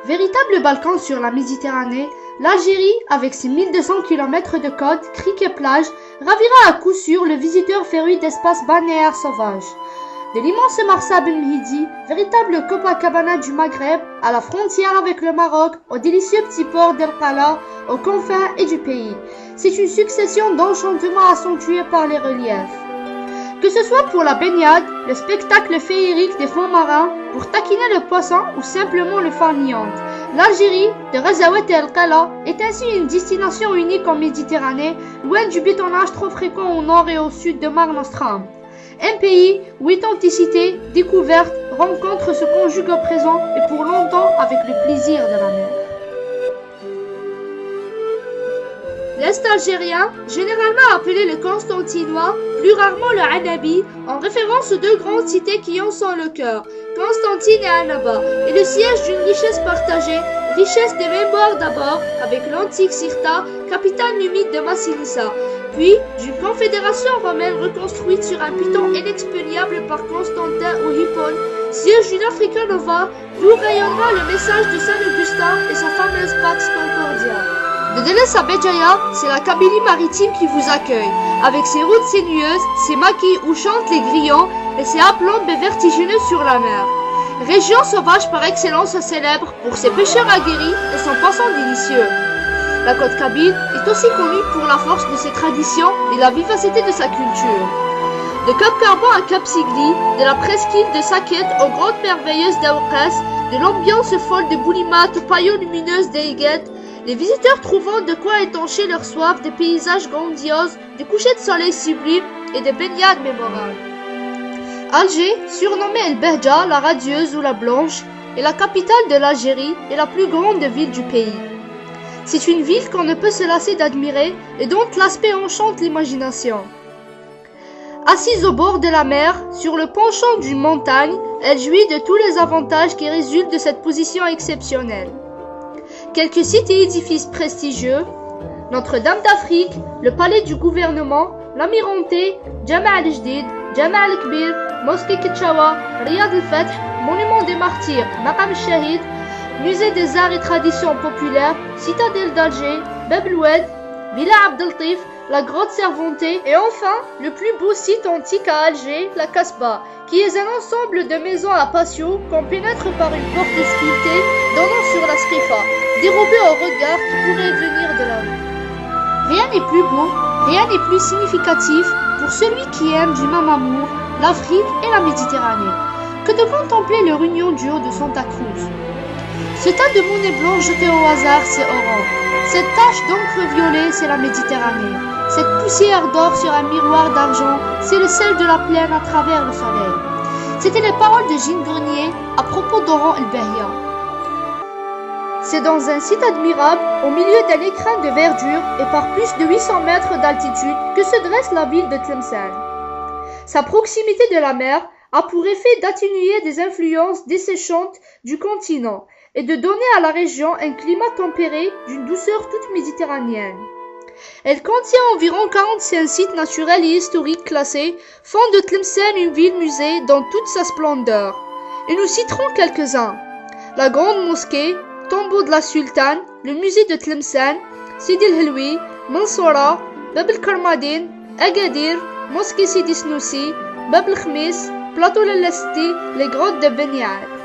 Véritable Balkan sur la Méditerranée, l'Algérie, avec ses 1200 km de côtes, criques et plages, ravira à coup sûr le visiteur féru d'espaces balnéaires sauvages. De l'immense Marsa Ben Mhidi, véritable Copacabana du Maghreb, à la frontière avec le Maroc, au délicieux petit port d'El Qala, aux confins et du pays. C'est une succession d'enchantements accentués par les reliefs. Que ce soit pour la baignade, le spectacle féerique des fonds marins, pour taquiner le poisson ou simplement le farniente, l'Algérie, de Razawet et El Qala, est ainsi une destination unique en Méditerranée, loin du bétonnage trop fréquent au nord et au sud de Mare Nostrum. Un pays où authenticité, découverte, rencontre se conjuguent au présent et pour longtemps avec le plaisir de la mer. L'Est algérien, généralement appelé le Constantinois, plus rarement le Anabi, en référence aux deux grandes cités qui en sont le cœur, Constantine et Annaba, est le siège d'une richesse partagée, richesse des mémoires d'abord, avec l'antique Cirta, capitale numide de Massinissa, puis d'une confédération romaine reconstruite sur un piton inexpugnable par Constantin ou Hippone, siège d'une Africa Nova, d'où rayonnera le message de Saint-Augustin et sa fameuse Pax Concordia. De Déles à Béjaïa, c'est la Kabylie maritime qui vous accueille, avec ses routes sinueuses, ses maquis où chantent les grillons et ses aplombes vertigineux sur la mer. Région sauvage par excellence célèbre pour ses pêcheurs aguerris et son poisson délicieux. La côte kabyle est aussi connue pour la force de ses traditions et la vivacité de sa culture. De Cap Carbon à Cap Sigli, de la presqu'île de Saket aux grottes merveilleuses d'Aoukas, de l'ambiance folle de Boulimat aux paillons lumineuses d'Aiguet, les visiteurs trouvant de quoi étancher leur soif des paysages grandioses, des couchers de soleil sublimes et des baignades mémorables. Alger, surnommée El Behja, la radieuse ou la blanche, est la capitale de l'Algérie et la plus grande ville du pays. C'est une ville qu'on ne peut se lasser d'admirer et dont l'aspect enchante l'imagination. Assise au bord de la mer, sur le penchant d'une montagne, elle jouit de tous les avantages qui résultent de cette position exceptionnelle. Quelques sites et édifices prestigieux, Notre-Dame d'Afrique, le palais du gouvernement, l'Amirauté, Jama' al-Jdid, Jama' al-Kbir, Mosquée Ketchawa, Riyad al-Fath, Monument des Martyrs, Maqam al-Shahid, Musée des Arts et Traditions Populaires, Citadelle d'Alger, Bab el-Oued, Villa Abdeltif, la Grotte Cervantée et enfin le plus beau site antique à Alger, la Kasbah, qui est un ensemble de maisons à patio qu'on pénètre par une porte sculptée donnant sur la Skrifa, dérobée au regard qui pourrait venir de la rue. Rien n'est plus beau, rien n'est plus significatif pour celui qui aime du même amour l'Afrique et la Méditerranée que de contempler leur union du haut de Santa Cruz. Ce tas de monnaie blanche jeté au hasard, c'est Oran. Cette tache d'encre violet, c'est la Méditerranée. Cette poussière d'or sur un miroir d'argent, c'est le sel de la plaine à travers le soleil. C'étaient les paroles de Gilles Grenier à propos d'Oran El Behja. C'est dans un site admirable, au milieu d'un écrin de verdure et par plus de 800 mètres d'altitude que se dresse la ville de Tlemcen. Sa proximité de la mer a pour effet d'atténuer des influences desséchantes du continent et de donner à la région un climat tempéré d'une douceur toute méditerranéenne. Elle contient environ 45 sites naturels et historiques classés, font de Tlemcen une ville-musée dans toute sa splendeur. Et nous citerons quelques-uns. La Grande Mosquée, Tombeau de la Sultane, le musée de Tlemcen, Sidi El Helwi, Mansoura, Bab el Karmadine, Agadir, Mosquée Sidi Snoussi, Bab el Khmis, Plateau el Lesti, les grottes de Beniad.